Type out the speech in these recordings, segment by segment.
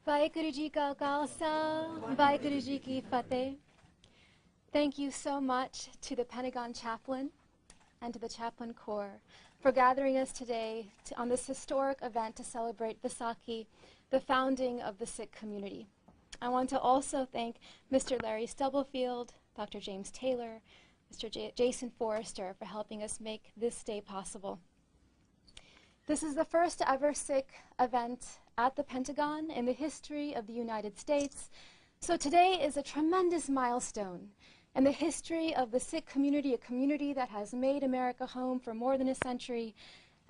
Vaheguru Ji Ka Khalsa, Vaheguru Ji Ki Fateh. Thank you so much to the Pentagon Chaplain and to the Chaplain Corps for gathering us today on this historic event to celebrate Vaisakhi, the founding of the Sikh community. I want to also thank Mr. Larry Stubblefield, Dr. James Taylor, Mr. Jason Forrester for helping us make this day possible. This is the first ever Sikh event at the Pentagon in the history of the United States. So today is a tremendous milestone in the history of the Sikh community, a community that has made America home for more than a century,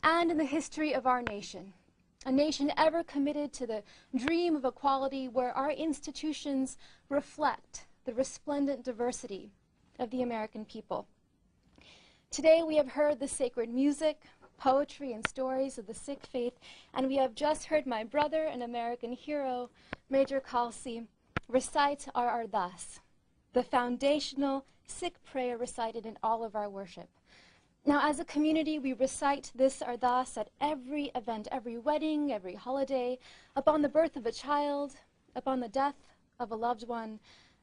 and in the history of our nation, a nation ever committed to the dream of equality where our institutions reflect the resplendent diversity of the American people. Today we have heard the sacred music, poetry, and stories of the Sikh faith, and we have just heard my brother and American hero, Major Khalsi, recite our Ardas, the foundational Sikh prayer recited in all of our worship. Now, as a community, we recite this Ardas at every event, every wedding, every holiday, upon the birth of a child, upon the death of a loved one,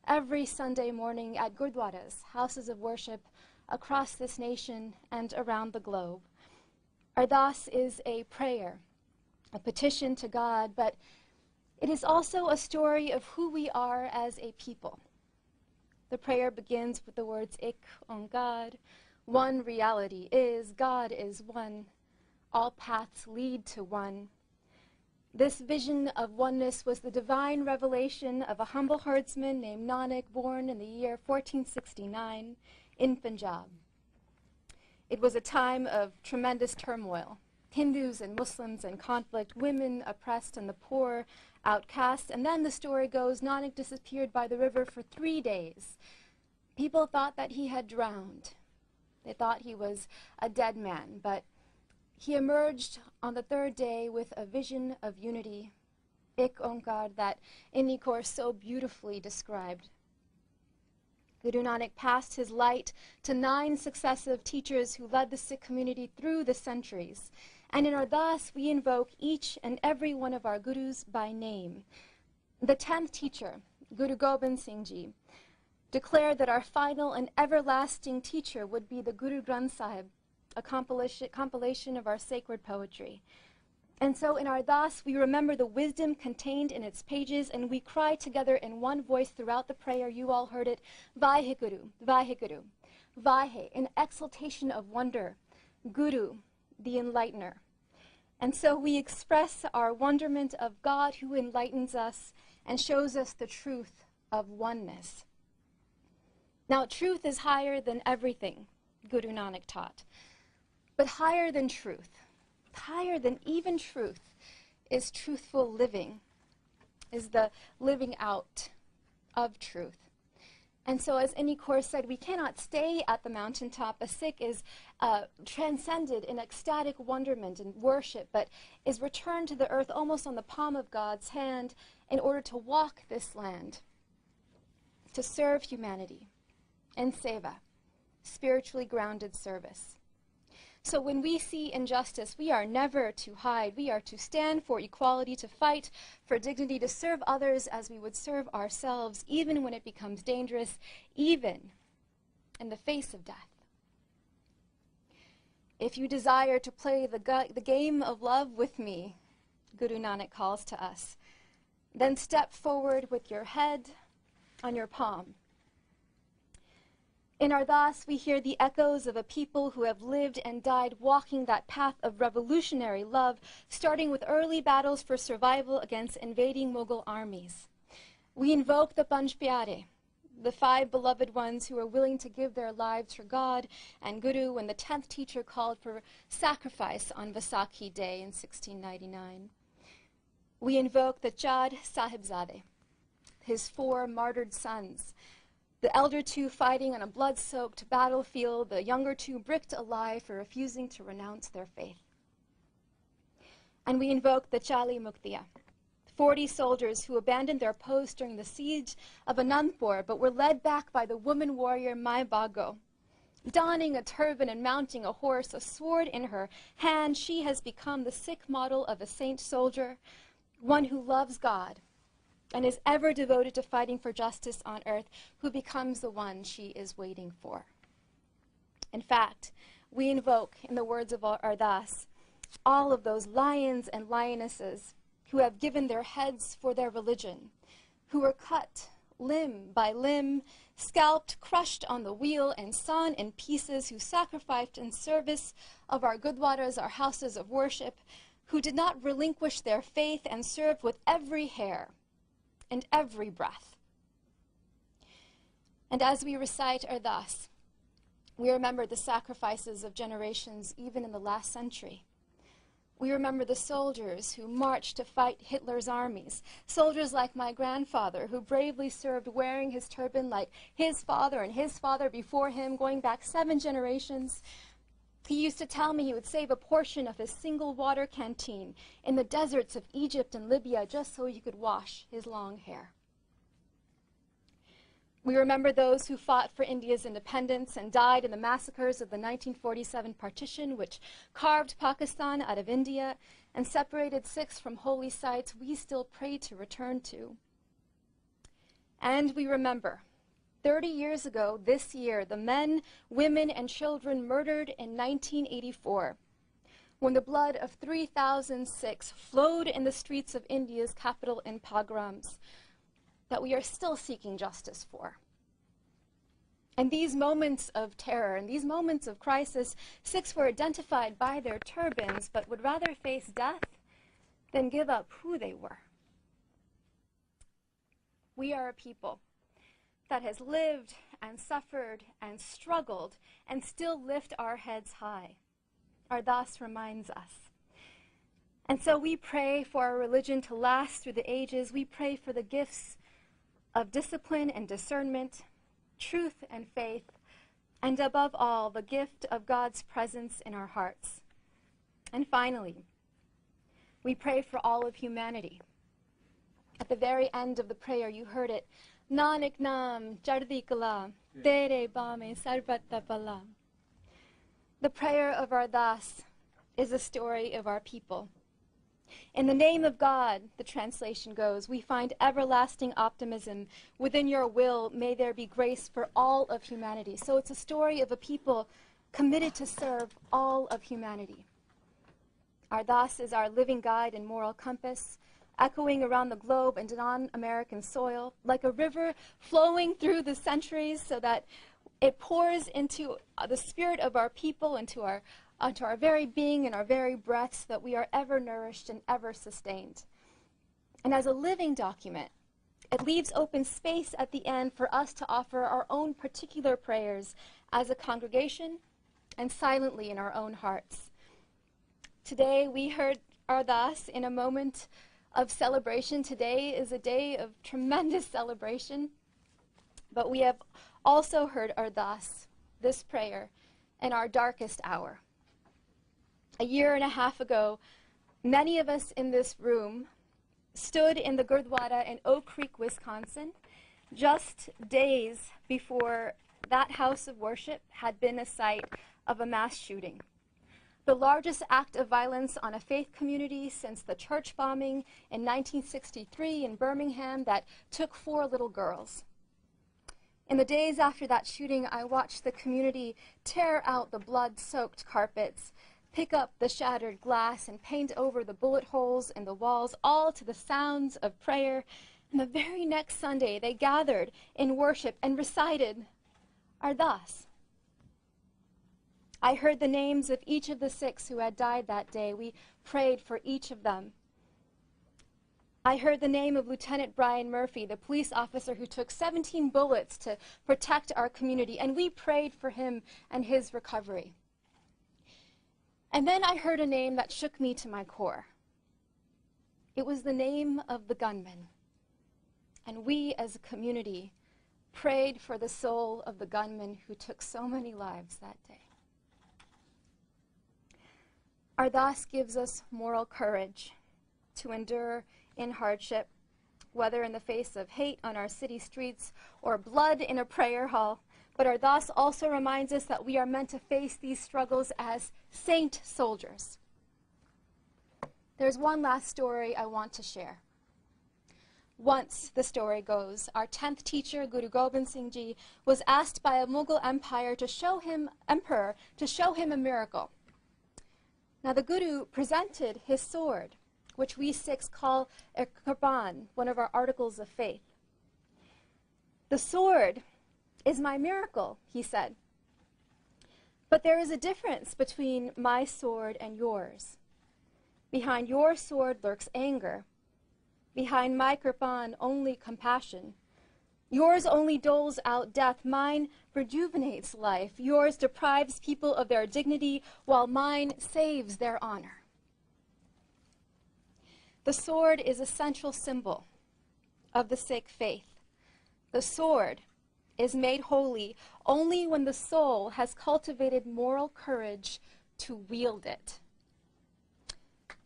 every Sunday morning at gurdwaras, houses of worship, across this nation and around the globe. Ardas is a prayer, a petition to God, but it is also a story of who we are as a people. The prayer begins with the words, Ik Ongad, one reality is, God is one, all paths lead to one. This vision of oneness was the divine revelation of a humble herdsman named Nanak, born in the year 1469 in Punjab. It was a time of tremendous turmoil. Hindus and Muslims in conflict, women oppressed and the poor outcast. And then the story goes, Nanak disappeared by the river for 3 days. People thought that he had drowned. They thought he was a dead man, but he emerged on the 3rd day with a vision of unity, Ik Onkar, that Inni Kaur so beautifully described. Guru Nanak passed his light to 9 successive teachers who led the Sikh community through the centuries. And in Ardas, we invoke each and every one of our gurus by name. The 10th teacher, Guru Gobind Singh Ji, declared that our final and everlasting teacher would be the Guru Granth Sahib, a compilation of our sacred poetry. And so in Ardas, we remember the wisdom contained in its pages, and we cry together in one voice throughout the prayer. You all heard it, Vaheguru, Vaheguru, Vahe, in exaltation of wonder, Guru, the enlightener. And so we express our wonderment of God who enlightens us and shows us the truth of oneness. Now, truth is higher than everything, Guru Nanak taught, but higher than truth, higher than even truth, is truthful living, is the living out of truth. And so as Inni Kaur said, we cannot stay at the mountaintop. A Sikh is transcended in ecstatic wonderment and worship, but is returned to the earth almost on the palm of God's hand in order to walk this land, to serve humanity in seva, spiritually grounded service. So when we see injustice, we are never to hide. We are to stand for equality, to fight for dignity, to serve others as we would serve ourselves, even when it becomes dangerous, even in the face of death. If you desire to play the game of love with me, Guru Nanak calls to us, then step forward with your head on your palm. In Ardas, we hear the echoes of a people who have lived and died walking that path of revolutionary love, starting with early battles for survival against invading Mughal armies. We invoke the Panch Pyare, the 5 beloved ones who are willing to give their lives for God and Guru when the 10th teacher called for sacrifice on Vaisakhi Day in 1699. We invoke the Chad Sahibzade, his 4 martyred sons, the elder 2 fighting on a blood-soaked battlefield, the younger 2 bricked alive for refusing to renounce their faith. And we invoke the Chali Muktiya, 40 soldiers who abandoned their post during the siege of Anandpur, but were led back by the woman warrior Mai Bago. Donning a turban and mounting a horse, a sword in her hand, she has become the Sikh model of a saint soldier, one who loves God and is ever devoted to fighting for justice on earth, who becomes the one she is waiting for. In fact, we invoke, in the words of Ardas, all of those lions and lionesses who have given their heads for their religion, who were cut limb by limb, scalped, crushed on the wheel, and sawn in pieces, who sacrificed in service of our gurdwaras, our houses of worship, who did not relinquish their faith and served with every hair and every breath. And as we recite Ardas, we remember the sacrifices of generations even in the last century. We remember the soldiers who marched to fight Hitler's armies, soldiers like my grandfather who bravely served wearing his turban like his father and his father before him, going back 7 generations. He used to tell me he would save a portion of his single water canteen in the deserts of Egypt and Libya just so he could wash his long hair. We remember those who fought for India's independence and died in the massacres of the 1947 partition, which carved Pakistan out of India and separated Sikhs from holy sites we still pray to return to. And we remember, 30 years ago this year, the men, women, and children murdered in 1984, when the blood of 3,000 Sikhs flowed in the streets of India's capital in pogroms, that we are still seeking justice for. And these moments of terror and these moments of crisis, Sikhs were identified by their turbans, but would rather face death than give up who they were. We are a people that has lived and suffered and struggled and still lift our heads high. Ardas reminds us. And so we pray for our religion to last through the ages. We pray for the gifts of discipline and discernment, truth and faith, and above all, the gift of God's presence in our hearts. And finally, we pray for all of humanity. At the very end of the prayer, you heard it, Nanak Naam Chardi Kala, Tere Bame Sarvata Pala. The prayer of Ardas is a story of our people. In the name of God, the translation goes, we find everlasting optimism. Within your will, may there be grace for all of humanity. So it's a story of a people committed to serve all of humanity. Ardas is our living guide and moral compass, echoing around the globe and on American soil, like a river flowing through the centuries so that it pours into the spirit of our people, into our very being and our very breaths, that we are ever nourished and ever sustained. And as a living document, it leaves open space at the end for us to offer our own particular prayers as a congregation and silently in our own hearts. Today we heard Ardas in a moment of celebration. Today is a day of tremendous celebration, but we have also heard Ardas, this prayer, in our darkest hour. A year and a half ago, many of us in this room stood in the Gurdwara in Oak Creek, Wisconsin, just days before that house of worship had been a site of a mass shooting. The largest act of violence on a faith community since the church bombing in 1963 in Birmingham that took 4 little girls. In the days after that shooting, I watched the community tear out the blood-soaked carpets, pick up the shattered glass, and paint over the bullet holes in the walls, all to the sounds of prayer. And the very next Sunday, they gathered in worship and recited Ardas. I heard the names of each of the Sikhs who had died that day. We prayed for each of them. I heard the name of Lieutenant Brian Murphy, the police officer who took 17 bullets to protect our community, and we prayed for him and his recovery. And then I heard a name that shook me to my core. It was the name of the gunman. And we as a community prayed for the soul of the gunman who took so many lives that day. Ardas gives us moral courage to endure in hardship, whether in the face of hate on our city streets or blood in a prayer hall. But Ardas also reminds us that we are meant to face these struggles as saint soldiers. There's one last story I want to share. Once, the story goes, our 10th teacher, Guru Gobind Singh Ji, was asked by a Mughal emperor to show him a miracle. Now the Guru presented his sword, which we Sikhs call a Qurban, one of our articles of faith. The sword is my miracle, he said. But there is a difference between my sword and yours. Behind your sword lurks anger. Behind my Qurban, only compassion. Yours only doles out death. Mine rejuvenates life. Yours deprives people of their dignity, while mine saves their honor. The sword is a central symbol of the Sikh faith. The sword is made holy only when the soul has cultivated moral courage to wield it.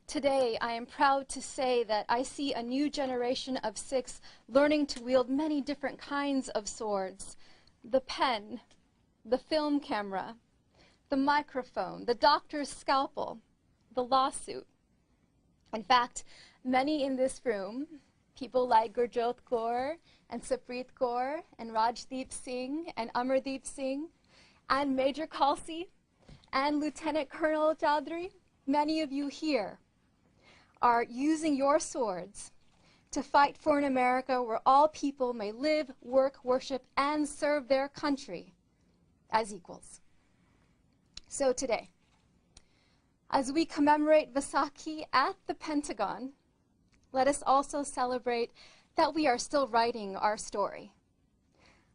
Today, I am proud to say that I see a new generation of Sikhs learning to wield many different kinds of swords. The pen, the film camera, the microphone, the doctor's scalpel, the lawsuit. In fact, many in this room, people like Gurjot Kaur and Saprit Kaur and Rajdeep Singh and Amardeep Singh and Major Khalsi and Lieutenant Colonel Chaudhry, many of you here are using your swords to fight for an America where all people may live, work, worship, and serve their country as equals. So today, as we commemorate Vaisakhi at the Pentagon, let us also celebrate that we are still writing our story.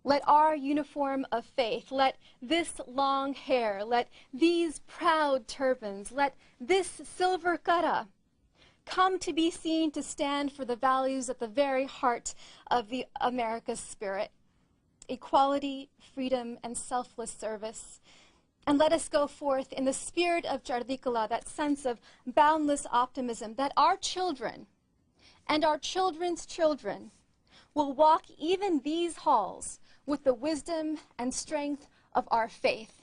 Let our uniform of faith, let this long hair, let these proud turbans, let this silver kara come to be seen to stand for the values at the very heart of the America's spirit: equality, freedom, and selfless service. And let us go forth in the spirit of Chardi Kala, that sense of boundless optimism, that our children and our children's children will walk even these halls with the wisdom and strength of our faith,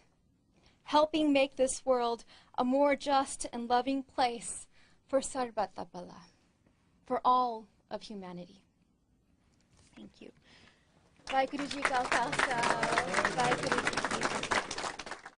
helping make this world a more just and loving place for Sarbat Bala, for all of humanity. Thank you. Vai Guru Ji Ka Khalsa, Vai Guru Ji Ki